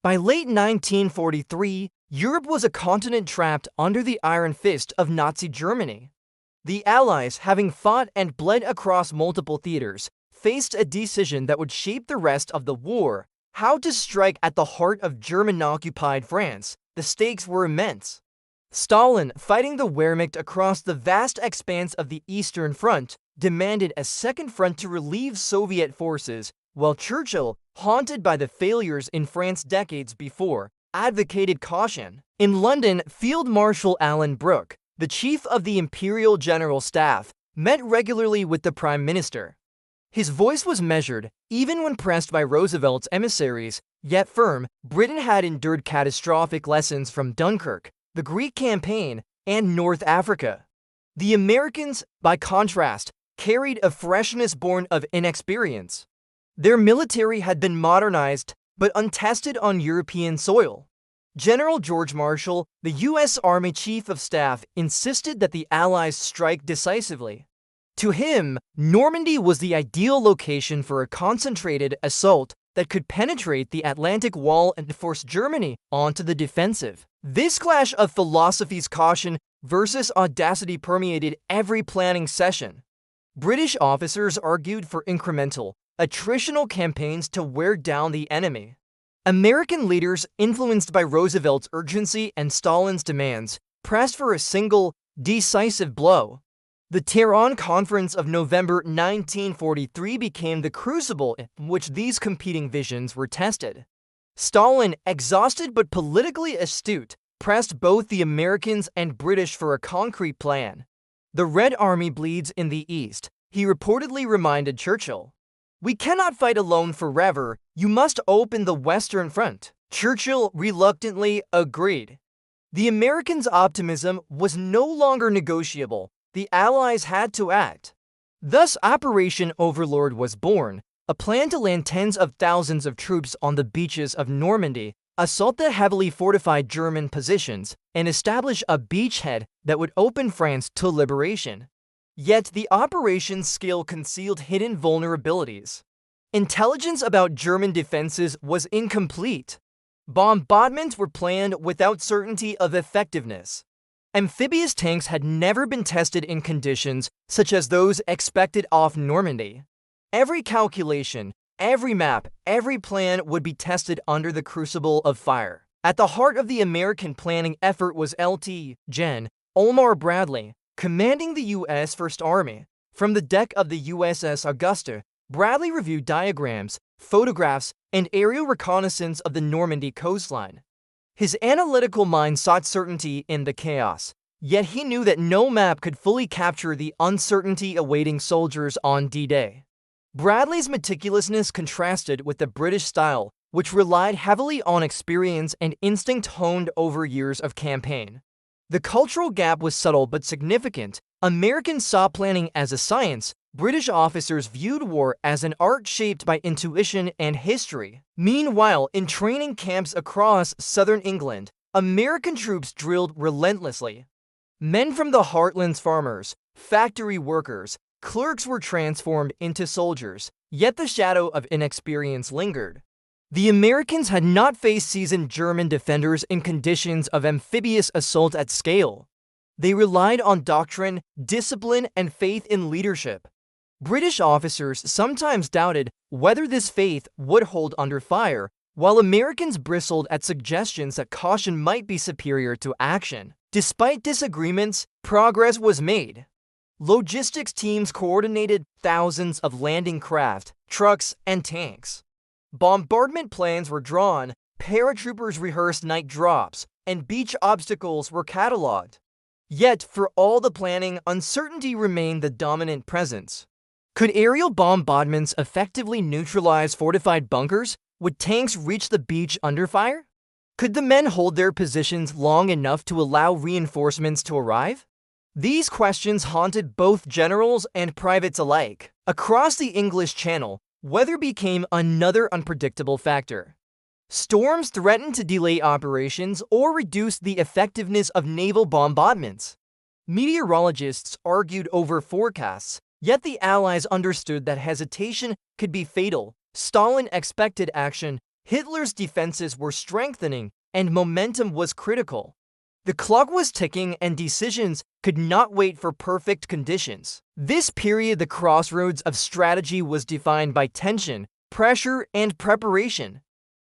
By late 1943, Europe was a continent trapped under the iron fist of Nazi Germany. The Allies, having fought and bled across multiple theaters, faced a decision that would shape the rest of the war: how to strike at the heart of German-occupied France. The stakes were immense. Stalin, fighting the Wehrmacht across the vast expanse of the Eastern Front, demanded a second front to relieve Soviet forces, while Churchill, haunted by the failures in France decades before, advocated caution. In London, Field Marshal Alan Brooke, the chief of the Imperial General Staff, met regularly with the Prime Minister. His voice was measured, even when pressed by Roosevelt's emissaries, yet firm. Britain had endured catastrophic lessons from Dunkirk, the Greek campaign, and North Africa. The Americans, by contrast, carried a freshness born of inexperience. Their military had been modernized, but untested on European soil. General George Marshall, the U.S. Army Chief of Staff, insisted that the Allies strike decisively. To him, Normandy was the ideal location for a concentrated assault that could penetrate the Atlantic Wall and force Germany onto the defensive. This clash of philosophies, caution versus audacity, permeated every planning session. British officers argued for incremental, attritional campaigns to wear down the enemy. American leaders, influenced by Roosevelt's urgency and Stalin's demands, pressed for a single, decisive blow. The Tehran Conference of November 1943 became the crucible in which these competing visions were tested. Stalin, exhausted but politically astute, pressed both the Americans and British for a concrete plan. "The Red Army bleeds in the East," he reportedly reminded Churchill. "We cannot fight alone forever. You must open the Western Front." Churchill reluctantly agreed. The Americans' optimism was no longer negotiable. The Allies had to act. Thus, Operation Overlord was born, a plan to land tens of thousands of troops on the beaches of Normandy, assault the heavily fortified German positions, and establish a beachhead that would open France to liberation. Yet the operation's scale concealed hidden vulnerabilities. Intelligence about German defenses was incomplete. Bombardments were planned without certainty of effectiveness. Amphibious tanks had never been tested in conditions such as those expected off Normandy. Every calculation, every map, every plan would be tested under the crucible of fire. At the heart of the American planning effort was Lt. Gen. Omar Bradley, commanding the U.S. First Army. From the deck of the USS Augusta, Bradley reviewed diagrams, photographs, and aerial reconnaissance of the Normandy coastline. His analytical mind sought certainty in the chaos, yet he knew that no map could fully capture the uncertainty awaiting soldiers on D-Day. Bradley's meticulousness contrasted with the British style, which relied heavily on experience and instinct honed over years of campaign. The cultural gap was subtle but significant. Americans saw planning as a science. British officers viewed war as an art shaped by intuition and history. Meanwhile, in training camps across southern England, American troops drilled relentlessly. Men from the heartland's farmers, factory workers, clerks were transformed into soldiers, yet the shadow of inexperience lingered. The Americans had not faced seasoned German defenders in conditions of amphibious assault at scale. They relied on doctrine, discipline, and faith in leadership. British officers sometimes doubted whether this faith would hold under fire, while Americans bristled at suggestions that caution might be superior to action. Despite disagreements, progress was made. Logistics teams coordinated thousands of landing craft, trucks, and tanks. Bombardment plans were drawn, paratroopers rehearsed night drops, and beach obstacles were cataloged. Yet, for all the planning, uncertainty remained the dominant presence. Could aerial bombardments effectively neutralize fortified bunkers? Would tanks reach the beach under fire? Could the men hold their positions long enough to allow reinforcements to arrive? These questions haunted both generals and privates alike. Across the English Channel, weather became another unpredictable factor. Storms threatened to delay operations or reduce the effectiveness of naval bombardments. Meteorologists argued over forecasts, yet the Allies understood that hesitation could be fatal. Stalin expected action. Hitler's defenses were strengthening, and momentum was critical. The clock was ticking, and decisions could not wait for perfect conditions. This period, the crossroads of strategy, was defined by tension, pressure, and preparation.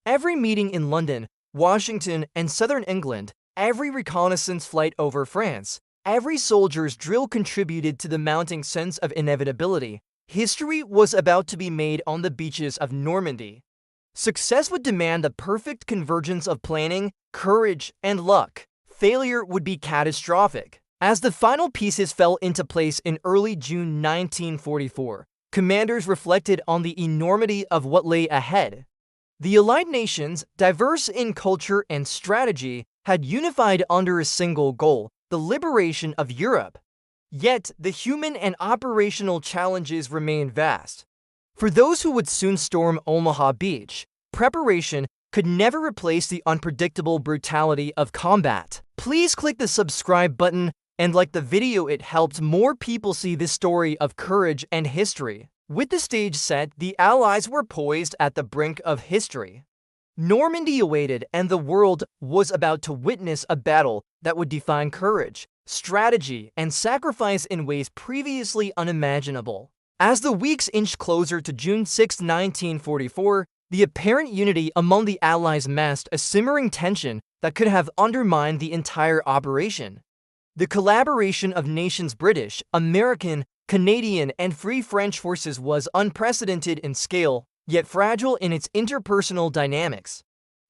Every meeting in London, Washington, and southern England, every reconnaissance flight over France, every soldier's drill contributed to the mounting sense of inevitability. History was about to be made on the beaches of Normandy. Success would demand a perfect convergence of planning, courage, and luck. Failure would be catastrophic. As the final pieces fell into place in early June 1944, commanders reflected on the enormity of what lay ahead. The Allied nations, diverse in culture and strategy, had unified under a single goal: the liberation of Europe. Yet, the human and operational challenges remained vast. For those who would soon storm Omaha Beach, preparation could never replace the unpredictable brutality of combat. Please click the subscribe button and like the video. It helped more people see this story of courage and history. With the stage set, the Allies were poised at the brink of history. Normandy awaited, and the world was about to witness a battle that would define courage, strategy, and sacrifice in ways previously unimaginable. As the weeks inched closer to June 6, 1944, the apparent unity among the Allies masked a simmering tension that could have undermined the entire operation. The collaboration of nations British, American, Canadian, and Free French forces was unprecedented in scale, yet fragile in its interpersonal dynamics.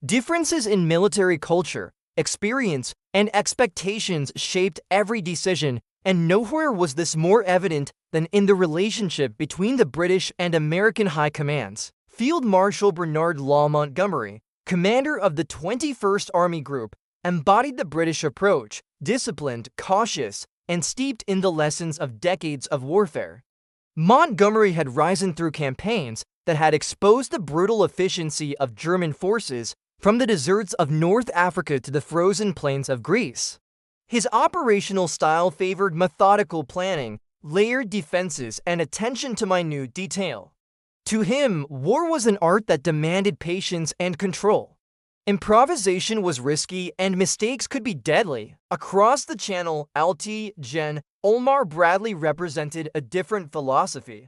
Differences in military culture, experience, and expectations shaped every decision, and nowhere was this more evident than in the relationship between the British and American high commands. Field Marshal Bernard Law Montgomery, commander of the 21st Army Group, embodied the British approach: disciplined, cautious, and steeped in the lessons of decades of warfare. Montgomery had risen through campaigns that had exposed the brutal efficiency of German forces, from the deserts of North Africa to the frozen plains of Greece. His operational style favored methodical planning, layered defenses, and attention to minute detail. To him, war was an art that demanded patience and control. Improvisation was risky, and mistakes could be deadly. Across the Channel, Lt. Gen. Omar Bradley represented a different philosophy.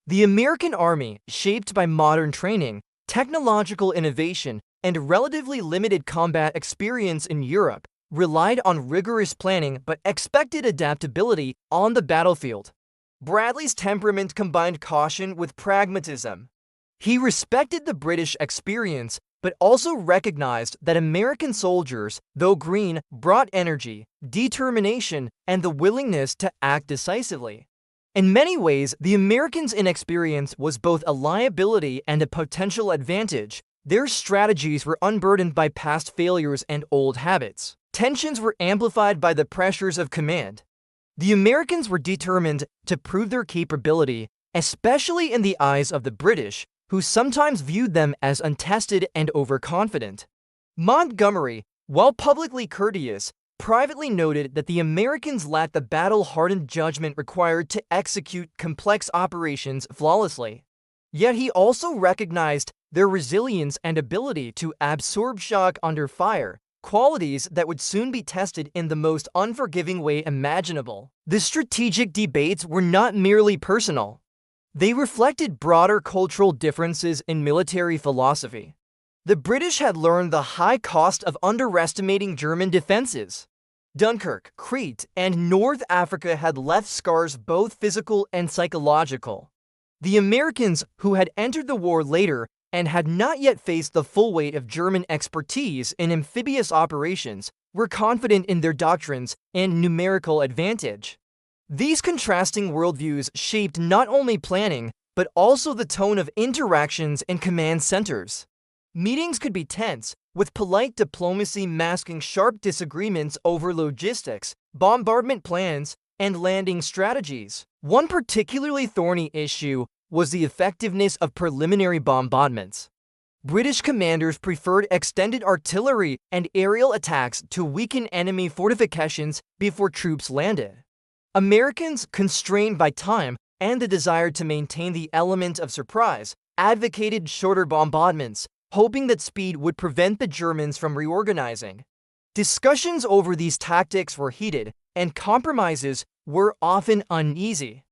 The American Army, shaped by modern training, technological innovation, and relatively limited combat experience in Europe, relied on rigorous planning but expected adaptability on the battlefield. Bradley's temperament combined caution with pragmatism. He respected the British experience, but also recognized that American soldiers, though green, brought energy, determination, and the willingness to act decisively. In many ways, the Americans' inexperience was both a liability and a potential advantage. Their strategies were unburdened by past failures and old habits. Tensions were amplified by the pressures of command. The Americans were determined to prove their capability, especially in the eyes of the British, who sometimes viewed them as untested and overconfident. Montgomery, while publicly courteous, privately noted that the Americans lacked the battle-hardened judgment required to execute complex operations flawlessly. Yet he also recognized their resilience and ability to absorb shock under fire, qualities that would soon be tested in the most unforgiving way imaginable. The strategic debates were not merely personal. They reflected broader cultural differences in military philosophy. The British had learned the high cost of underestimating German defenses. Dunkirk, Crete, and North Africa had left scars, both physical and psychological. The Americans, who had entered the war later and had not yet faced the full weight of German expertise in amphibious operations, were confident in their doctrines and numerical advantage. These contrasting worldviews shaped not only planning, but also the tone of interactions and command centers. Meetings could be tense, with polite diplomacy masking sharp disagreements over logistics, bombardment plans, and landing strategies. One particularly thorny issue was the effectiveness of preliminary bombardments. British commanders preferred extended artillery and aerial attacks to weaken enemy fortifications before troops landed. Americans, constrained by time and the desire to maintain the element of surprise, advocated shorter bombardments, hoping that speed would prevent the Germans from reorganizing. Discussions over these tactics were heated, and compromises were often uneasy.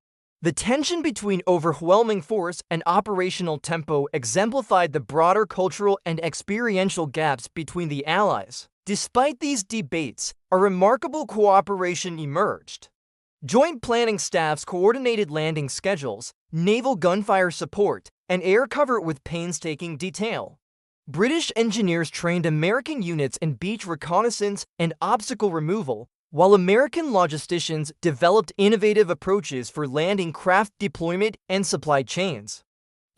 The tension between overwhelming force and operational tempo exemplified the broader cultural and experiential gaps between the Allies. Despite these debates, a remarkable cooperation emerged. Joint planning staffs coordinated landing schedules, naval gunfire support, and air cover with painstaking detail. British engineers trained American units in beach reconnaissance and obstacle removal, while American logisticians developed innovative approaches for landing craft deployment and supply chains.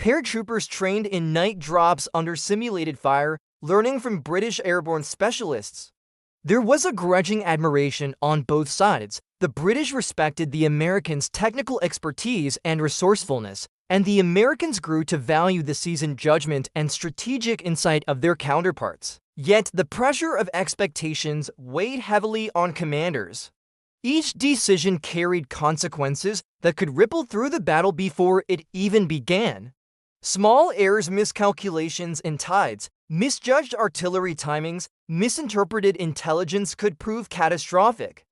Paratroopers trained in night drops under simulated fire, learning from British airborne specialists. There was a grudging admiration on both sides. The British respected the Americans' technical expertise and resourcefulness, and the Americans grew to value the seasoned judgment and strategic insight of their counterparts. Yet the pressure of expectations weighed heavily on commanders. Each decision carried consequences that could ripple through the battle before it even began. Small errors, miscalculations in tides, misjudged artillery timings, misinterpreted intelligence could prove catastrophic.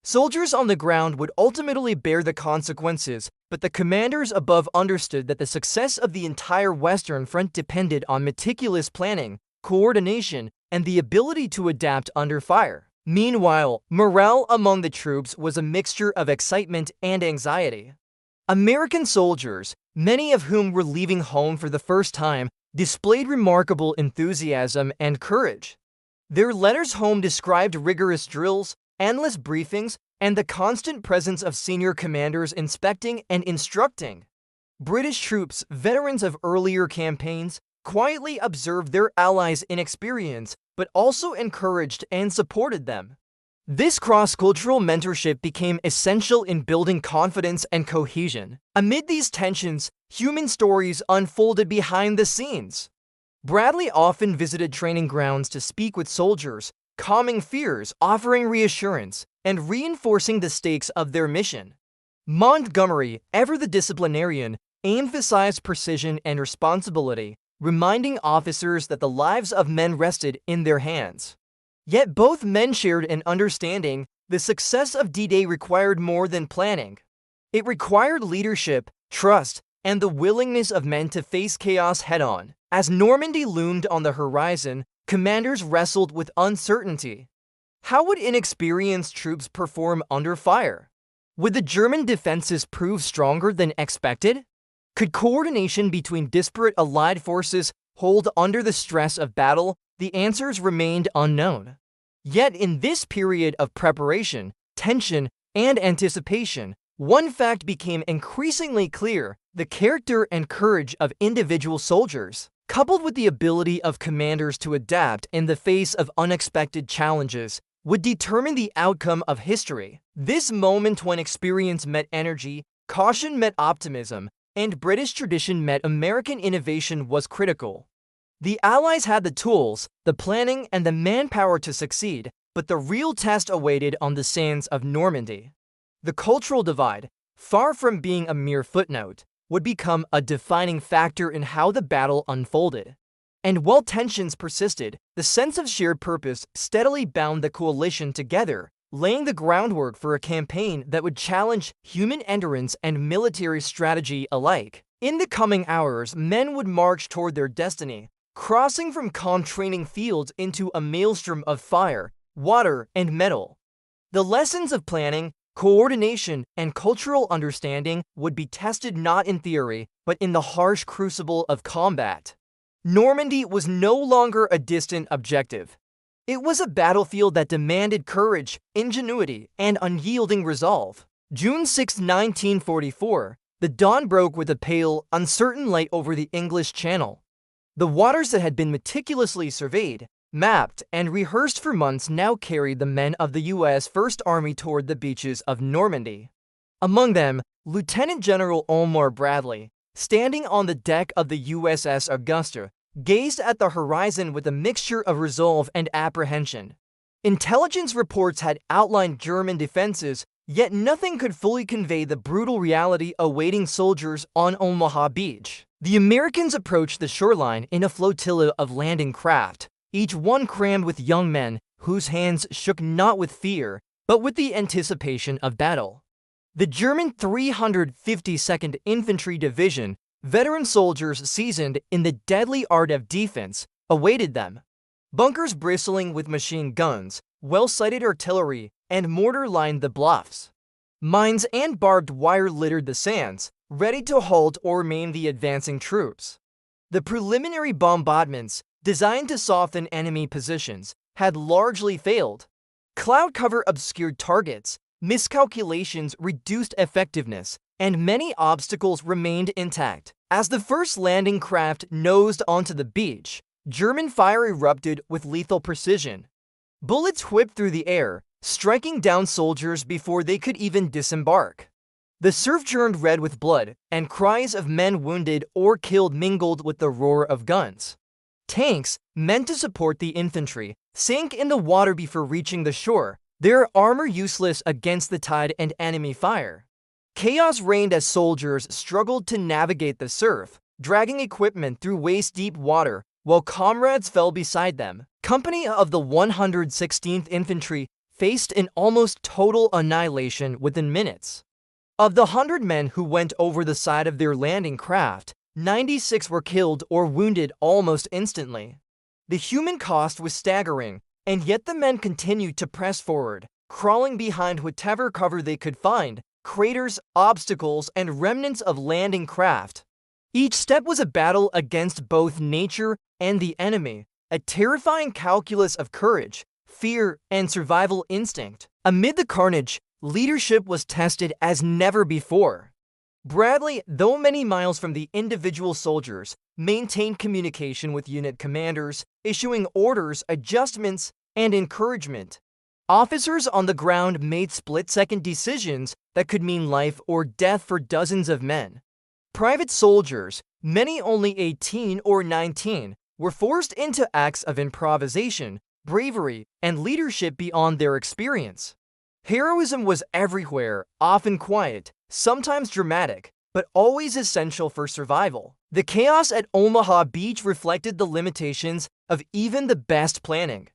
Soldiers on the ground would ultimately bear the consequences, but the commanders above understood that the success of the entire Western Front depended on meticulous planning, coordination, and the ability to adapt under fire. Meanwhile, morale among the troops was a mixture of excitement and anxiety. American soldiers, many of whom were leaving home for the first time, displayed remarkable enthusiasm and courage. Their letters home described rigorous drills, endless briefings, and the constant presence of senior commanders inspecting and instructing. British troops, veterans of earlier campaigns, quietly observed their allies' inexperience, but also encouraged and supported them. This cross-cultural mentorship became essential in building confidence and cohesion. Amid these tensions, human stories unfolded behind the scenes. Bradley often visited training grounds to speak with soldiers, calming fears, offering reassurance, and reinforcing the stakes of their mission. Montgomery, ever the disciplinarian, emphasized precision and responsibility, reminding officers that the lives of men rested in their hands. Yet both men shared an understanding the success of D-Day required more than planning. It required leadership, trust, and the willingness of men to face chaos head-on. As Normandy loomed on the horizon, commanders wrestled with uncertainty. How would inexperienced troops perform under fire? Would the German defenses prove stronger than expected? Could coordination between disparate Allied forces hold under the stress of battle? The answers remained unknown. Yet in this period of preparation, tension, and anticipation, one fact became increasingly clear: the character and courage of individual soldiers, coupled with the ability of commanders to adapt in the face of unexpected challenges, would determine the outcome of history. This moment, when experience met energy, caution met optimism, and British tradition met American innovation, was critical. The Allies had the tools, the planning, and the manpower to succeed, but the real test awaited on the sands of Normandy. The cultural divide, far from being a mere footnote, would become a defining factor in how the battle unfolded. And while tensions persisted, the sense of shared purpose steadily bound the coalition together, laying the groundwork for a campaign that would challenge human endurance and military strategy alike. In the coming hours, men would march toward their destiny, crossing from calm training fields into a maelstrom of fire, water, and metal. The lessons of planning, coordination, and cultural understanding would be tested not in theory, but in the harsh crucible of combat. Normandy was no longer a distant objective. It was a battlefield that demanded courage, ingenuity, and unyielding resolve. June 6, 1944, the dawn broke with a pale, uncertain light over the English Channel. The waters that had been meticulously surveyed, mapped, and rehearsed for months now carried the men of the U.S. First Army toward the beaches of Normandy. Among them, Lieutenant General Omar Bradley, standing on the deck of the USS Augusta, gazed at the horizon with a mixture of resolve and apprehension. Intelligence reports had outlined German defenses, yet nothing could fully convey the brutal reality awaiting soldiers on Omaha Beach. The Americans approached the shoreline in a flotilla of landing craft, each one crammed with young men whose hands shook not with fear, but with the anticipation of battle. The German 352nd Infantry Division, veteran soldiers seasoned in the deadly art of defense, awaited them. Bunkers bristling with machine guns, well-sighted artillery, and mortar lined the bluffs. Mines and barbed wire littered the sands, ready to halt or maim the advancing troops. The preliminary bombardments, designed to soften enemy positions, had largely failed. Cloud cover obscured targets, miscalculations reduced effectiveness, and many obstacles remained intact. As the first landing craft nosed onto the beach, German fire erupted with lethal precision. Bullets whipped through the air, striking down soldiers before they could even disembark. The surf churned red with blood, and cries of men wounded or killed mingled with the roar of guns. Tanks, meant to support the infantry, sank in the water before reaching the shore, their armor useless against the tide and enemy fire. Chaos reigned as soldiers struggled to navigate the surf, dragging equipment through waist-deep water, while comrades fell beside them. Company of the 116th Infantry faced an almost total annihilation within minutes. Of the 100 men who went over the side of their landing craft, 96 were killed or wounded almost instantly. The human cost was staggering, and yet the men continued to press forward, crawling behind whatever cover they could find, craters, obstacles, and remnants of landing craft. Each step was a battle against both nature and the enemy, a terrifying calculus of courage, fear, and survival instinct. Amid the carnage, leadership was tested as never before. Bradley, though many miles from the individual soldiers, maintained communication with unit commanders, issuing orders, adjustments, and encouragement. Officers on the ground made split-second decisions that could mean life or death for dozens of men. Private soldiers, many only 18 or 19, were forced into acts of improvisation, bravery, and leadership beyond their experience. Heroism was everywhere, often quiet, sometimes dramatic, but always essential for survival. The chaos at Omaha Beach reflected the limitations of even the best planning.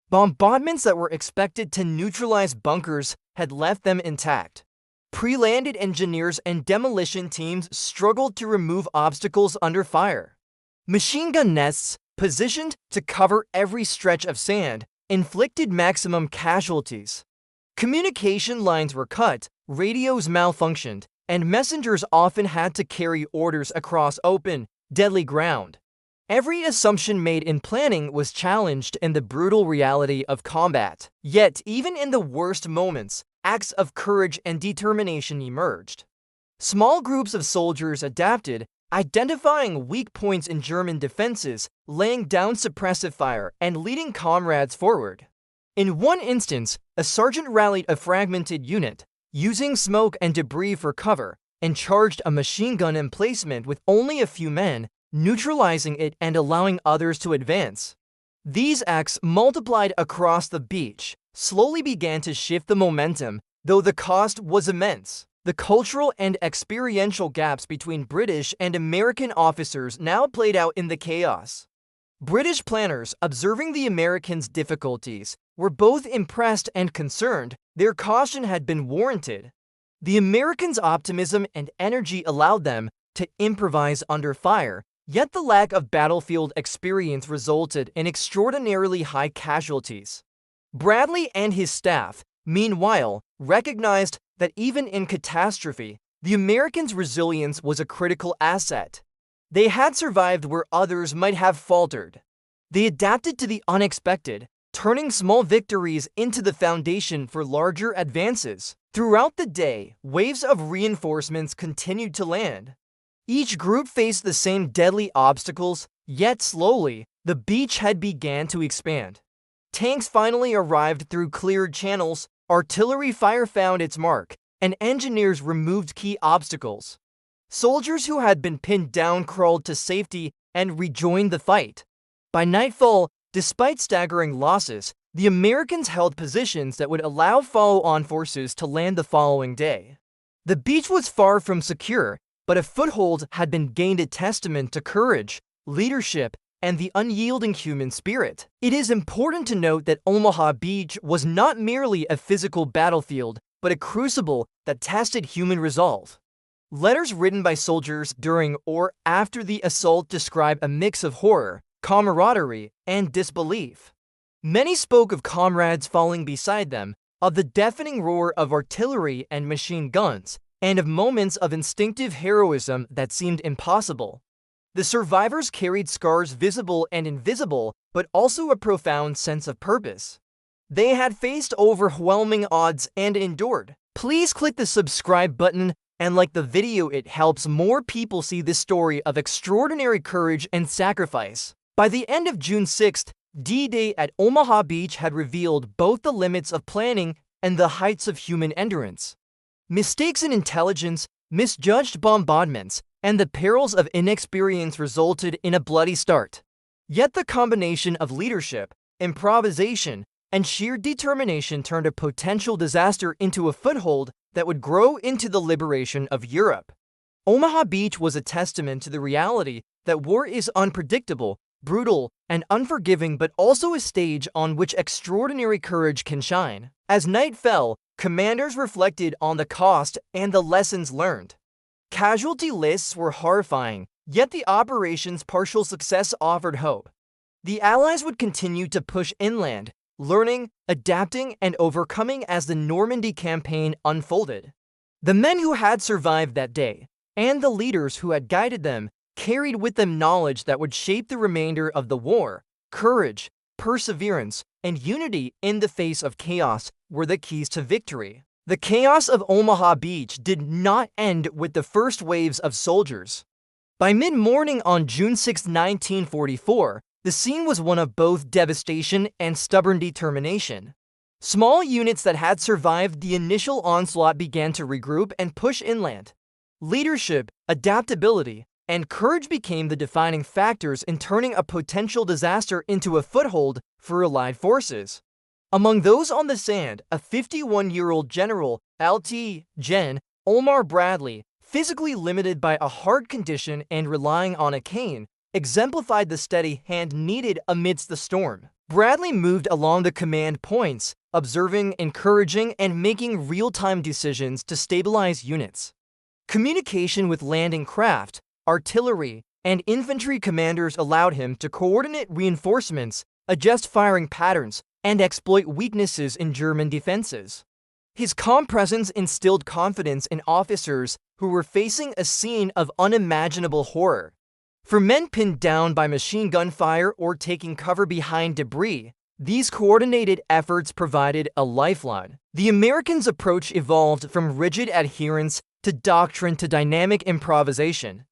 Bombardments that were expected to neutralize bunkers had left them intact. Pre-landed engineers and demolition teams struggled to remove obstacles under fire. Machine gun nests, positioned to cover every stretch of sand, inflicted maximum casualties. Communication lines were cut, radios malfunctioned, and messengers often had to carry orders across open, deadly ground. Every assumption made in planning was challenged in the brutal reality of combat. Yet, even in the worst moments, acts of courage and determination emerged. Small groups of soldiers adapted, identifying weak points in German defenses, laying down suppressive fire, and leading comrades forward. In one instance, a sergeant rallied a fragmented unit, using smoke and debris for cover, and charged a machine gun emplacement with only a few men, neutralizing it and allowing others to advance. These acts multiplied across the beach, slowly began to shift the momentum, though the cost was immense. The cultural and experiential gaps between British and American officers now played out in the chaos. British planners, observing the Americans' difficulties, were both impressed and concerned. Their caution had been warranted. The Americans' optimism and energy allowed them to improvise under fire, yet the lack of battlefield experience resulted in extraordinarily high casualties. Bradley and his staff, meanwhile, recognized that even in catastrophe, the Americans' resilience was a critical asset. They had survived where others might have faltered. They adapted to the unexpected, turning small victories into the foundation for larger advances. Throughout the day, waves of reinforcements continued to land. Each group faced the same deadly obstacles, yet slowly, the beachhead began to expand. Tanks finally arrived through cleared channels, artillery fire found its mark, and engineers removed key obstacles. Soldiers who had been pinned down crawled to safety and rejoined the fight. By nightfall, despite staggering losses, the Americans held positions that would allow follow-on forces to land the following day. The beach was far from secure, but a foothold had been gained, a testament to courage, leadership, and the unyielding human spirit. It is important to note that Omaha Beach was not merely a physical battlefield, but a crucible that tested human resolve. Letters written by soldiers during or after the assault describe a mix of horror, camaraderie, and disbelief. Many spoke of comrades falling beside them, of the deafening roar of artillery and machine guns, and of moments of instinctive heroism that seemed impossible. The survivors carried scars visible and invisible, but also a profound sense of purpose. They had faced overwhelming odds and endured. Please click the subscribe button and like the video. It helps more people see this story of extraordinary courage and sacrifice. By the end of June 6th, D-Day at Omaha Beach had revealed both the limits of planning and the heights of human endurance. Mistakes in intelligence, misjudged bombardments, and the perils of inexperience resulted in a bloody start. Yet the combination of leadership, improvisation, and sheer determination turned a potential disaster into a foothold that would grow into the liberation of Europe. Omaha Beach was a testament to the reality that war is unpredictable, brutal, and unforgiving, but also a stage on which extraordinary courage can shine. As night fell, commanders reflected on the cost and the lessons learned. Casualty lists were horrifying, yet the operation's partial success offered hope. The Allies would continue to push inland, learning, adapting, and overcoming as the Normandy campaign unfolded. The men who had survived that day, and the leaders who had guided them, carried with them knowledge that would shape the remainder of the war. Courage, perseverance, and unity in the face of chaos were the keys to victory. The chaos of Omaha Beach did not end with the first waves of soldiers. By mid-morning on June 6, 1944, the scene was one of both devastation and stubborn determination. Small units that had survived the initial onslaught began to regroup and push inland. Leadership, adaptability, and courage became the defining factors in turning a potential disaster into a foothold for Allied forces. Among those on the sand, a 51-year-old General, Lt. Gen. Omar Bradley, physically limited by a heart condition and relying on a cane, exemplified the steady hand needed amidst the storm. Bradley moved along the command points, observing, encouraging, and making real-time decisions to stabilize units. Communication with landing craft, artillery, and infantry commanders allowed him to coordinate reinforcements, adjust firing patterns, and exploit weaknesses in German defenses. His calm presence instilled confidence in officers who were facing a scene of unimaginable horror. For men pinned down by machine gun fire or taking cover behind debris, these coordinated efforts provided a lifeline. The Americans' approach evolved from rigid adherence to doctrine to dynamic improvisation.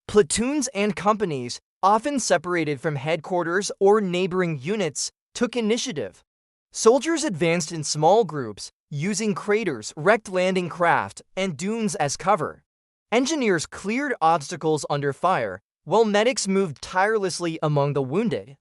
Platoons and companies, often separated from headquarters or neighboring units, took initiative. Soldiers advanced in small groups, using craters, wrecked landing craft, and dunes as cover. Engineers cleared obstacles under fire, while medics moved tirelessly among the wounded.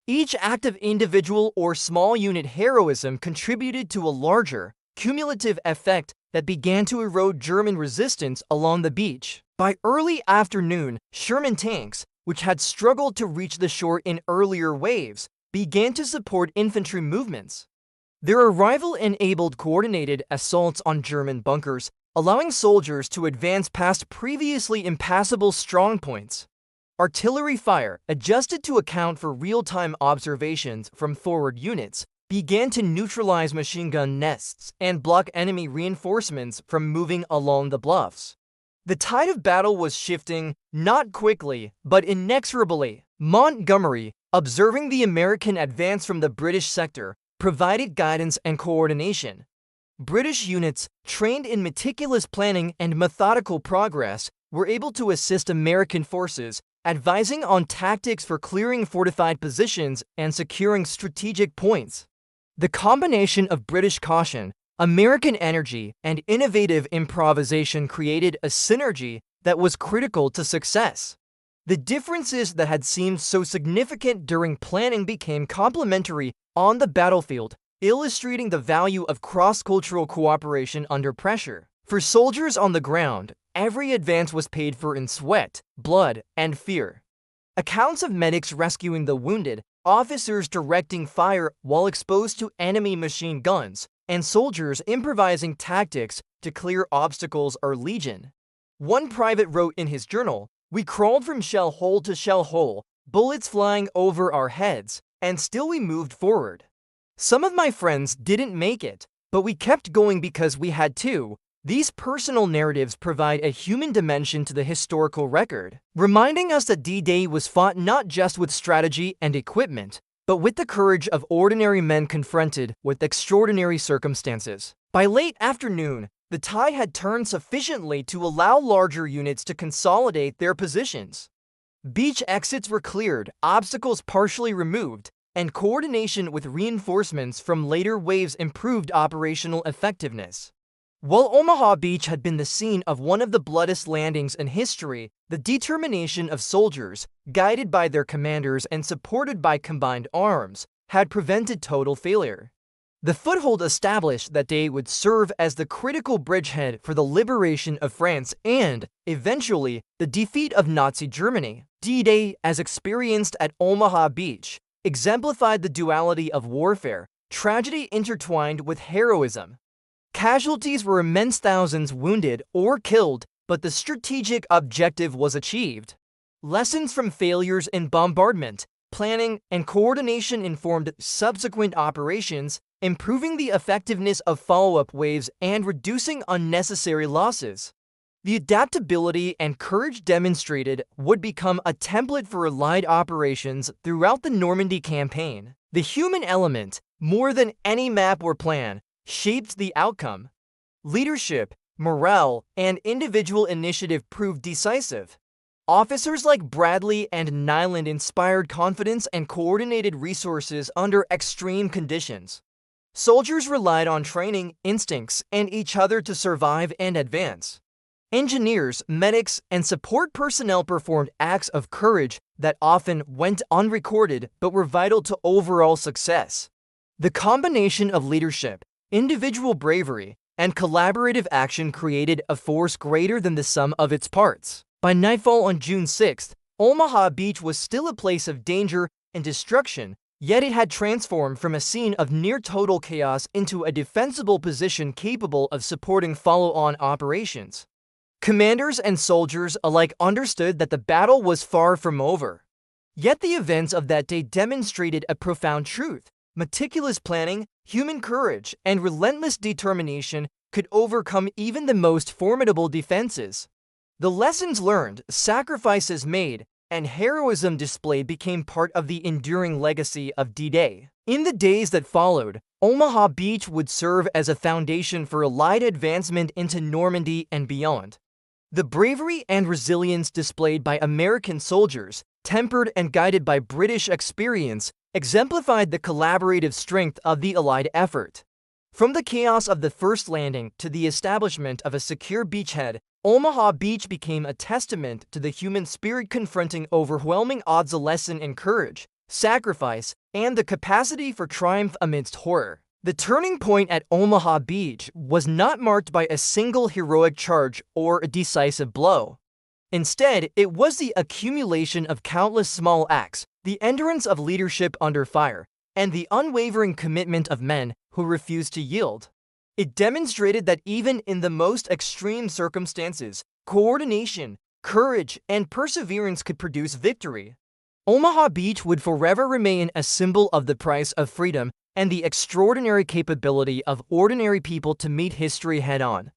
Each act of individual or small unit heroism contributed to a larger, cumulative effect that began to erode German resistance along the beach. By early afternoon, Sherman tanks, which had struggled to reach the shore in earlier waves, began to support infantry movements. Their arrival enabled coordinated assaults on German bunkers, allowing soldiers to advance past previously impassable strongpoints. Artillery fire, adjusted to account for real-time observations from forward units, began to neutralize machine gun nests and block enemy reinforcements from moving along the bluffs. The tide of battle was shifting, not quickly, but inexorably. Montgomery, observing the American advance from the British sector, provided guidance and coordination. British units, trained in meticulous planning and methodical progress, were able to assist American forces, advising on tactics for clearing fortified positions and securing strategic points. The combination of British caution, American energy, and innovative improvisation created a synergy that was critical to success. The differences that had seemed so significant during planning became complementary on the battlefield, illustrating the value of cross-cultural cooperation under pressure. For soldiers on the ground, every advance was paid for in sweat, blood, and fear. Accounts of medics rescuing the wounded, officers directing fire while exposed to enemy machine guns, and soldiers improvising tactics to clear obstacles are legion. One private wrote in his journal, "We crawled from shell hole to shell hole, bullets flying over our heads, and still we moved forward. Some of my friends didn't make it, but we kept going because we had to." These personal narratives provide a human dimension to the historical record, reminding us that D-Day was fought not just with strategy and equipment, but with the courage of ordinary men confronted with extraordinary circumstances. By late afternoon, the tide had turned sufficiently to allow larger units to consolidate their positions. Beach exits were cleared, obstacles partially removed, and coordination with reinforcements from later waves improved operational effectiveness. While Omaha Beach had been the scene of one of the bloodiest landings in history, the determination of soldiers, guided by their commanders and supported by combined arms, had prevented total failure. The foothold established that day would serve as the critical bridgehead for the liberation of France and, eventually, the defeat of Nazi Germany. D-Day, as experienced at Omaha Beach, exemplified the duality of warfare, tragedy intertwined with heroism. Casualties were immense, thousands wounded or killed, but the strategic objective was achieved. Lessons from failures in bombardment, planning, and coordination informed subsequent operations, improving the effectiveness of follow-up waves and reducing unnecessary losses. The adaptability and courage demonstrated would become a template for Allied operations throughout the Normandy campaign. The human element, more than any map or plan, shaped the outcome. Leadership, morale, and individual initiative proved decisive. Officers like Bradley and Nyland inspired confidence and coordinated resources under extreme conditions. Soldiers relied on training, instincts, and each other to survive and advance. Engineers, medics, and support personnel performed acts of courage that often went unrecorded but were vital to overall success. The combination of leadership, individual bravery, and collaborative action created a force greater than the sum of its parts. By nightfall on June 6th, Omaha Beach was still a place of danger and destruction, yet it had transformed from a scene of near-total chaos into a defensible position capable of supporting follow-on operations. Commanders and soldiers alike understood that the battle was far from over. Yet the events of that day demonstrated a profound truth. Meticulous planning, human courage, and relentless determination could overcome even the most formidable defenses. The lessons learned, sacrifices made, and heroism displayed became part of the enduring legacy of D-Day. In the days that followed, Omaha Beach would serve as a foundation for Allied advancement into Normandy and beyond. The bravery and resilience displayed by American soldiers, tempered and guided by British experience, exemplified the collaborative strength of the Allied effort. From the chaos of the first landing to the establishment of a secure beachhead, Omaha Beach became a testament to the human spirit confronting overwhelming odds, a lesson in courage, sacrifice, and the capacity for triumph amidst horror. The turning point at Omaha Beach was not marked by a single heroic charge or a decisive blow. Instead, it was the accumulation of countless small acts, the endurance of leadership under fire, and the unwavering commitment of men who refused to yield. It demonstrated that even in the most extreme circumstances, coordination, courage, and perseverance could produce victory. Omaha Beach would forever remain a symbol of the price of freedom and the extraordinary capability of ordinary people to meet history head-on.